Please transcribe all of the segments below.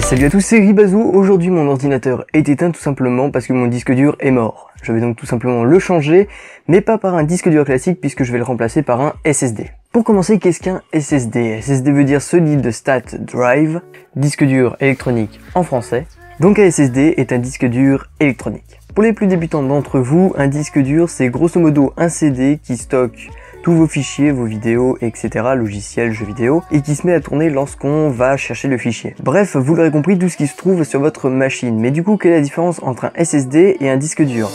Salut à tous, c'est Ribazou. Aujourd'hui mon ordinateur est éteint tout simplement parce que mon disque dur est mort. Je vais donc tout simplement le changer, mais pas par un disque dur classique puisque je vais le remplacer par un SSD. Pour commencer, qu'est-ce qu'un SSD? SSD veut dire Solid State Drive, disque dur électronique en français. Donc un SSD est un disque dur électronique. Pour les plus débutants d'entre vous, un disque dur c'est grosso modo un CD qui stocke tous vos fichiers, vos vidéos, etc., logiciels, jeux vidéo, et qui se met à tourner lorsqu'on va chercher le fichier. Bref, vous l'aurez compris, tout ce qui se trouve sur votre machine. Mais du coup, quelle est la différence entre un SSD et un disque dur?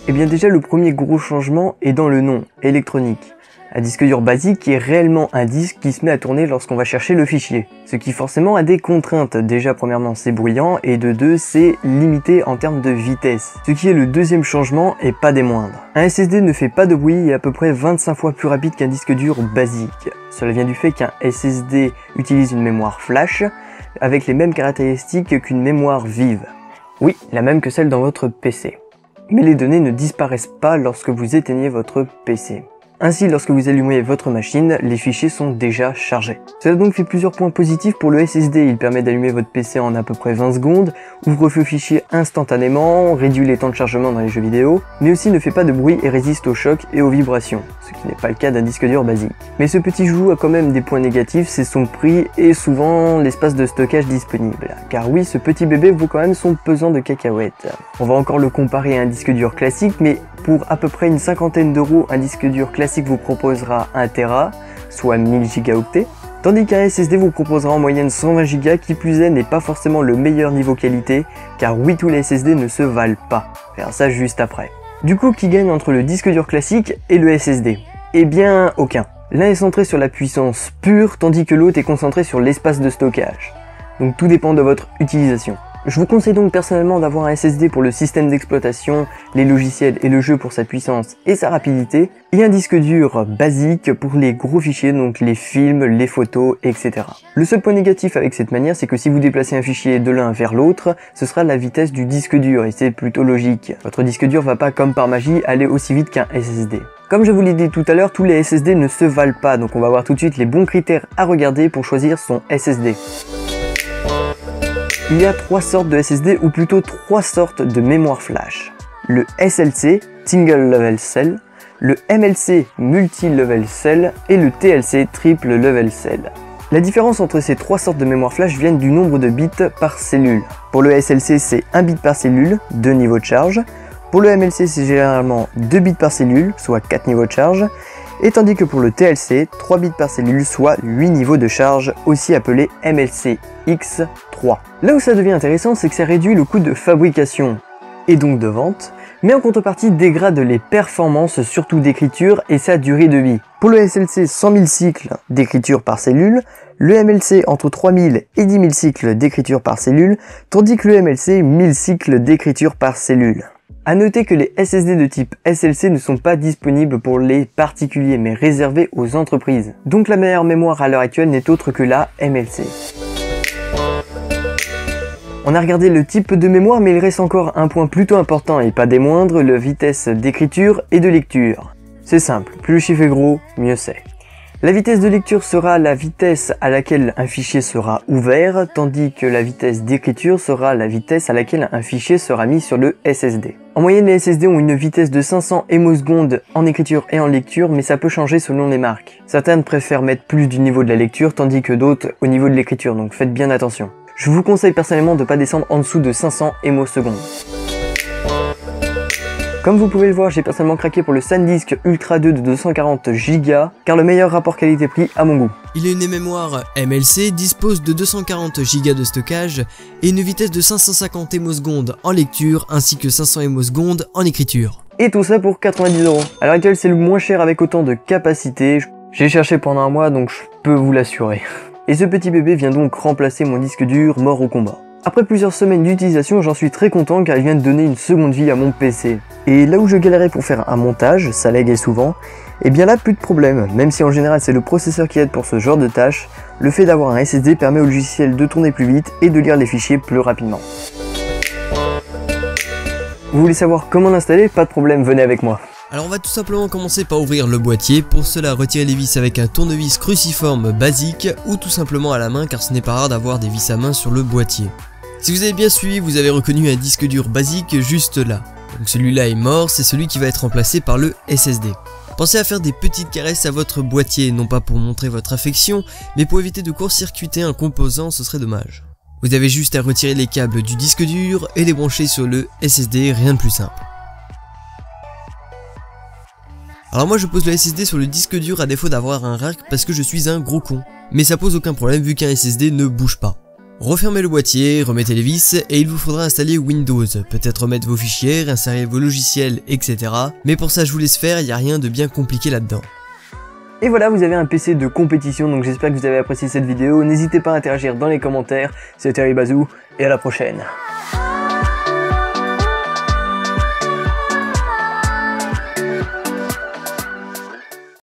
Eh bien déjà, le premier gros changement est dans le nom, électronique. Un disque dur basique est réellement un disque qui se met à tourner lorsqu'on va chercher le fichier. Ce qui forcément a des contraintes. Déjà, premièrement, c'est bruyant, et de deux, c'est limité en termes de vitesse. Ce qui est le deuxième changement et pas des moindres. Un SSD ne fait pas de bruit et est à peu près 25 fois plus rapide qu'un disque dur basique. Cela vient du fait qu'un SSD utilise une mémoire flash avec les mêmes caractéristiques qu'une mémoire vive. Oui, la même que celle dans votre PC. Mais les données ne disparaissent pas lorsque vous éteignez votre PC. Ainsi, lorsque vous allumez votre machine, les fichiers sont déjà chargés. Cela donc fait plusieurs points positifs pour le SSD. Il permet d'allumer votre PC en à peu près 20 secondes, ouvre vos fichiers instantanément, réduit les temps de chargement dans les jeux vidéo, mais aussi ne fait pas de bruit et résiste aux chocs et aux vibrations, ce qui n'est pas le cas d'un disque dur basique. Mais ce petit joujou a quand même des points négatifs, c'est son prix et souvent l'espace de stockage disponible. Car oui, ce petit bébé vaut quand même son pesant de cacahuètes. On va encore le comparer à un disque dur classique, mais pour à peu près une cinquantaine d'euros, un disque dur classique vous proposera 1 Tera, soit 1000 gigaoctets, tandis qu'un SSD vous proposera en moyenne 120 Go, qui plus est n'est pas forcément le meilleur niveau qualité, car oui, tous les SSD ne se valent pas. Faire ça juste après. Du coup, qui gagne entre le disque dur classique et le SSD? Eh bien, aucun. L'un est centré sur la puissance pure, tandis que l'autre est concentré sur l'espace de stockage. Donc tout dépend de votre utilisation. Je vous conseille donc personnellement d'avoir un SSD pour le système d'exploitation, les logiciels et le jeu pour sa puissance et sa rapidité, et un disque dur basique pour les gros fichiers, donc les films, les photos, etc. Le seul point négatif avec cette manière, c'est que si vous déplacez un fichier de l'un vers l'autre, ce sera la vitesse du disque dur, et c'est plutôt logique. Votre disque dur va pas comme par magie aller aussi vite qu'un SSD. Comme je vous l'ai dit tout à l'heure, tous les SSD ne se valent pas, donc on va voir tout de suite les bons critères à regarder pour choisir son SSD. Il y a 3 sortes de SSD, ou plutôt 3 sortes de mémoire flash. Le SLC, Single Level Cell, le MLC, Multi Level Cell, et le TLC, Triple Level Cell. La différence entre ces 3 sortes de mémoire flash vient du nombre de bits par cellule. Pour le SLC, c'est 1 bit par cellule, 2 niveaux de charge. Pour le MLC, c'est généralement 2 bits par cellule, soit 4 niveaux de charge. Et tandis que pour le TLC, 3 bits par cellule, soit 8 niveaux de charge, aussi appelé MLC X3. Là où ça devient intéressant, c'est que ça réduit le coût de fabrication, et donc de vente, mais en contrepartie dégrade les performances, surtout d'écriture, et sa durée de vie. Pour le SLC, 100 000 cycles d'écriture par cellule, le MLC entre 3000 et 10 000 cycles d'écriture par cellule, tandis que le MLC, 1000 cycles d'écriture par cellule. A noter que les SSD de type SLC ne sont pas disponibles pour les particuliers, mais réservés aux entreprises. Donc la meilleure mémoire à l'heure actuelle n'est autre que la MLC. On a regardé le type de mémoire, mais il reste encore un point plutôt important et pas des moindres, la vitesse d'écriture et de lecture. C'est simple, plus le chiffre est gros, mieux c'est. La vitesse de lecture sera la vitesse à laquelle un fichier sera ouvert, tandis que la vitesse d'écriture sera la vitesse à laquelle un fichier sera mis sur le SSD. En moyenne, les SSD ont une vitesse de 500 émosecondes en écriture et en lecture, mais ça peut changer selon les marques. Certaines préfèrent mettre plus du niveau de la lecture, tandis que d'autres au niveau de l'écriture, donc faites bien attention. Je vous conseille personnellement de ne pas descendre en dessous de 500 émosecondes. Comme vous pouvez le voir, j'ai personnellement craqué pour le SanDisk Ultra 2 de 240 Go, car le meilleur rapport qualité-prix à mon goût. Il a une mémoire MLC, dispose de 240 Go de stockage et une vitesse de 550 émosecondes en lecture ainsi que 500 émosecondes en écriture. Et tout ça pour 90 €. À l'heure actuelle, c'est le moins cher avec autant de capacité. J'ai cherché pendant un mois, donc je peux vous l'assurer. Et ce petit bébé vient donc remplacer mon disque dur mort au combat. Après plusieurs semaines d'utilisation, j'en suis très content car il vient de donner une seconde vie à mon PC. Et là où je galérais pour faire un montage, ça laguait souvent, et bien là plus de problème. Même si en général c'est le processeur qui aide pour ce genre de tâches, le fait d'avoir un SSD permet au logiciel de tourner plus vite et de lire les fichiers plus rapidement. Vous voulez savoir comment l'installer? Pas de problème, venez avec moi. Alors on va tout simplement commencer par ouvrir le boîtier, pour cela retirer les vis avec un tournevis cruciforme basique ou tout simplement à la main car ce n'est pas rare d'avoir des vis à main sur le boîtier. Si vous avez bien suivi, vous avez reconnu un disque dur basique juste là. Donc celui-là est mort, c'est celui qui va être remplacé par le SSD. Pensez à faire des petites caresses à votre boîtier, non pas pour montrer votre affection, mais pour éviter de court-circuiter un composant, ce serait dommage. Vous avez juste à retirer les câbles du disque dur et les brancher sur le SSD, rien de plus simple. Alors moi je pose le SSD sur le disque dur à défaut d'avoir un rack parce que je suis un gros con. Mais ça pose aucun problème vu qu'un SSD ne bouge pas. Refermez le boîtier, remettez les vis et il vous faudra installer Windows, peut-être remettre vos fichiers, insérer vos logiciels, etc. Mais pour ça je vous laisse faire, il n'y a rien de bien compliqué là-dedans. Et voilà, vous avez un PC de compétition, donc j'espère que vous avez apprécié cette vidéo. N'hésitez pas à interagir dans les commentaires. C'était Ribazou, et à la prochaine.